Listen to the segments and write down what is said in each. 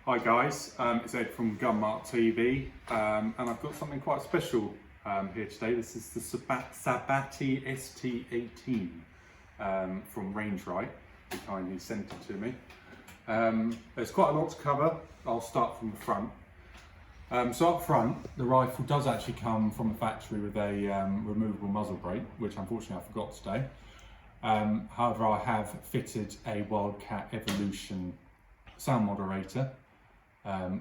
Hi guys, it's Ed from Mart TV, and I've got something quite special here today. This is the Sabatti ST-18 from Rangerite, who kindly sent it to me. There's quite a lot to cover. I'll start from the front. So up front, the rifle does actually come from the factory with a removable muzzle brake, which unfortunately I forgot today. However, I have fitted a Wildcat Evolution sound moderator,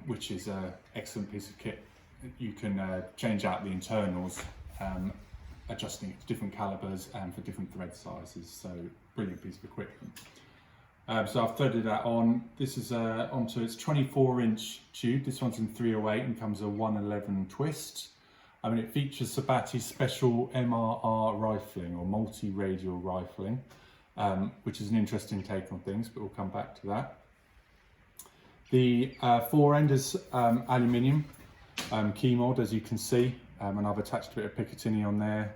which is an excellent piece of kit. You can change out the internals, adjusting it to different calibers and for different thread sizes. So brilliant piece of equipment. So I've threaded that on. This is onto its 24-inch tube. This one's in 308 and comes a 111 twist. It features Sabatti's special MRR rifling, or multi-radial rifling, which is an interesting take on things, but we'll come back to that. The fore end is aluminium key mod, as you can see, and I've attached a bit of Picatinny on there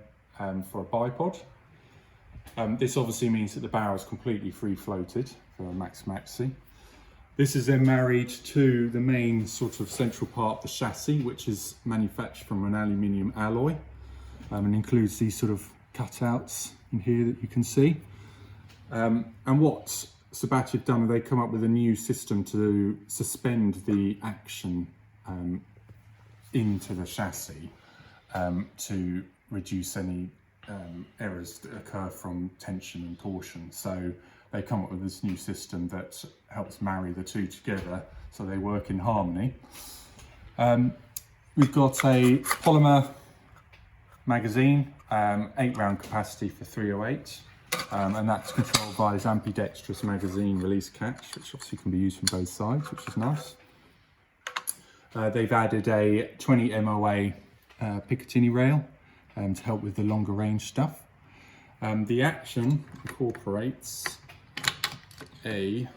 for a bipod. This obviously means that the barrel is completely free floated for a max maxi. This is then married to the main sort of central part of the chassis, which is manufactured from an aluminium alloy, and includes these sort of cutouts in here that you can see. And what Sabatti have done, they come up with a new system to suspend the action into the chassis to reduce any errors that occur from tension and torsion. So they come up with this new system that helps marry the two together so they work in harmony. We've got a polymer magazine, 8-round capacity for 308. And that's controlled by this ambidextrous magazine release catch, which obviously can be used from both sides, which is nice. They've added a 20 MOA Picatinny rail to help with the longer range stuff. The action incorporates a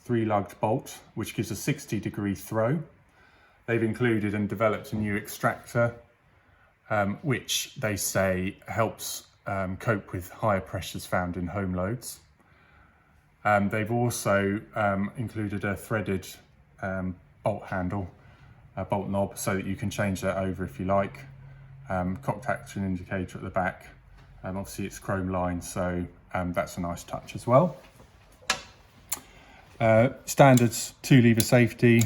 3-lugged bolt, which gives a 60-degree throw. They've included and developed a new extractor, which they say helps cope with higher pressures found in home loads. They've also included a threaded bolt handle, bolt knob, so that you can change that over if you like. Cocked action indicator at the back. Obviously it's chrome lined, so that's a nice touch as well. Standard 2-lever safety,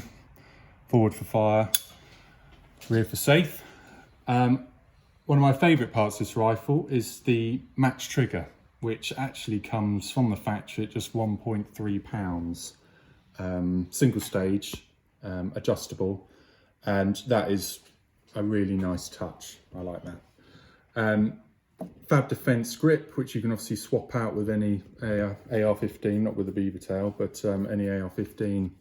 forward for fire, rear for safe. One of my favourite parts of this rifle is the match trigger, which actually comes from the factory at just 1.3 pounds, single stage, adjustable, and that is a really nice touch. I like that. Fab Defense grip, which you can obviously swap out with any AR-15, not with the beaver tail, but any AR-15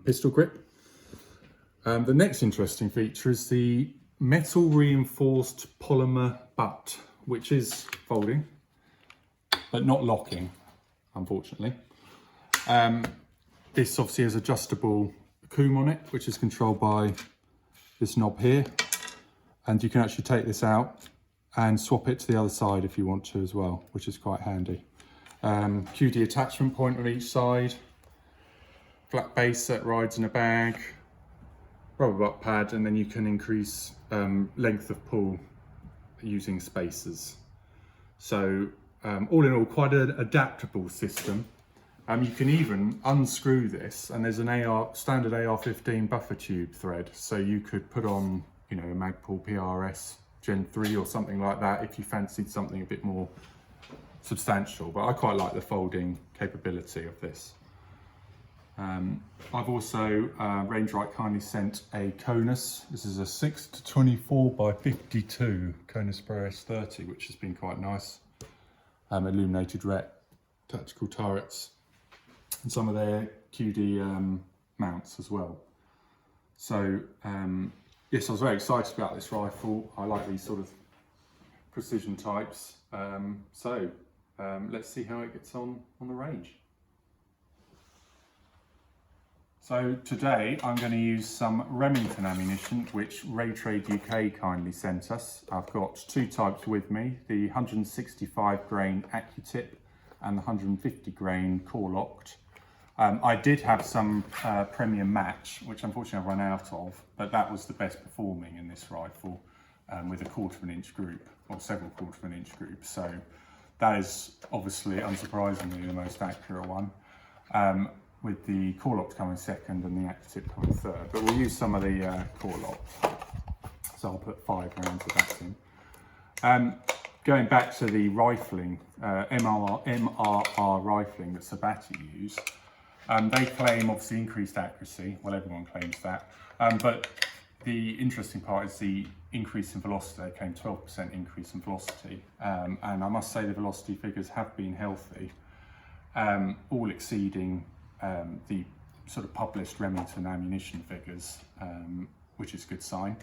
pistol grip. The next interesting feature is the metal reinforced polymer butt, which is folding, but not locking, unfortunately. This obviously has adjustable coom on it, which is controlled by this knob here. And you can actually take this out and swap it to the other side if you want to as well, which is quite handy. QD attachment point on each side, flat base that rides in a bag, rubber butt pad, and then you can increase length of pull using spacers. So all in all, quite an adaptable system. You can even unscrew this, and there's an standard AR-15 buffer tube thread, so you could put on, a Magpul PRS Gen 3 or something like that if you fancied something a bit more substantial. But I quite like the folding capability of this. I've also, Rangerite kindly sent a Conus. This is a 6-24 by 52 Conus Pro S30, which has been quite nice. Illuminated ret, tactical turrets, and some of their QD mounts as well. So, yes, I was very excited about this rifle. I like these sort of precision types. Let's see how it gets on the range. So today I'm going to use some Remington ammunition, which Ray Trade UK kindly sent us. I've got two types with me, the 165 grain AccuTip and the 150 grain core locked. I did have some Premium Match, which unfortunately I've run out of, but that was the best performing in this rifle, with a 1/4 inch group, or several 1/4 inch groups. So that is obviously, unsurprisingly, the most accurate one, with the core lock coming second and the active tip coming third. But we'll use some of the core locks. So I'll put 5 rounds of that in. Going back to the rifling, MRR rifling that Sabatti use, they claim obviously increased accuracy. Well, everyone claims that. But the interesting part is the increase in velocity. They claim 12% increase in velocity. And I must say the velocity figures have been healthy, all exceeding the sort of published Remington ammunition figures, which is a good sign.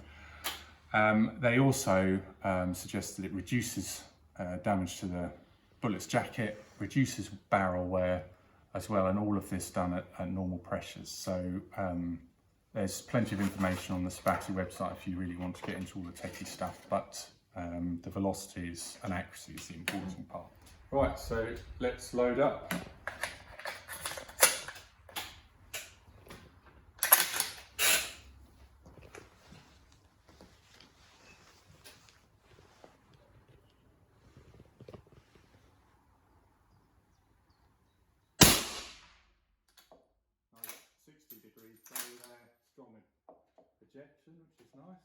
They also suggest that it reduces damage to the bullet's jacket, reduces barrel wear as well, and all of this done at normal pressures. So there's plenty of information on the Sabatti website if you really want to get into all the techie stuff, but the velocities and accuracy is the important part. Right, so let's load up. Nice 60-degree flow there, strong ejection, which is nice.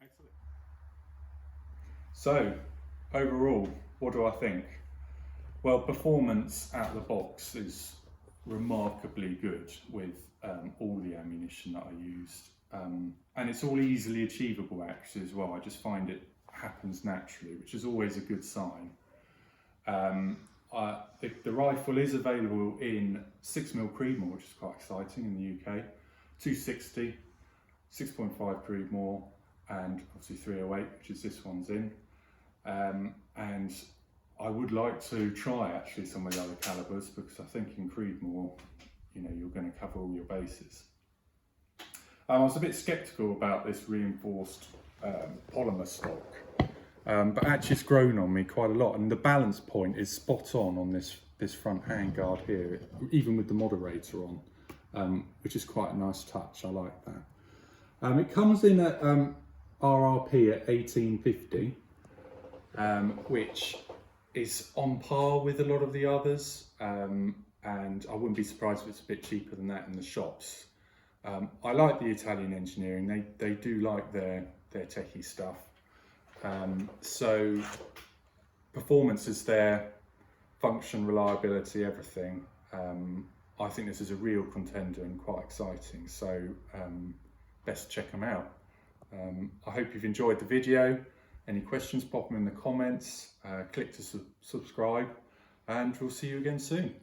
Excellent. So, overall, what do I think? Well, performance out of the box is remarkably good with all the ammunition that I used. And it's all easily achievable accuracy as well. I just find it happens naturally, which is always a good sign. The rifle is available in 6mm Creedmoor, which is quite exciting in the UK, 260, 6.5 Creedmoor, and obviously 308, which is this one's in. And I would like to try actually some of the other calibers, because I think in Creedmoor, you know, you're going to cover all your bases. I was a bit sceptical about this reinforced polymer stock, but actually it's grown on me quite a lot, and the balance point is spot on this front handguard here, even with the moderator on, which is quite a nice touch. I like that. It comes in at RRP at 1850, which is on par with a lot of the others, and I wouldn't be surprised if it's a bit cheaper than that in the shops. I like the Italian engineering. They do like their techie stuff. So performance is there, function, reliability, everything. I think this is a real contender and quite exciting. So best check them out. I hope you've enjoyed the video. Any questions, pop them in the comments. Click to subscribe, and we'll see you again soon.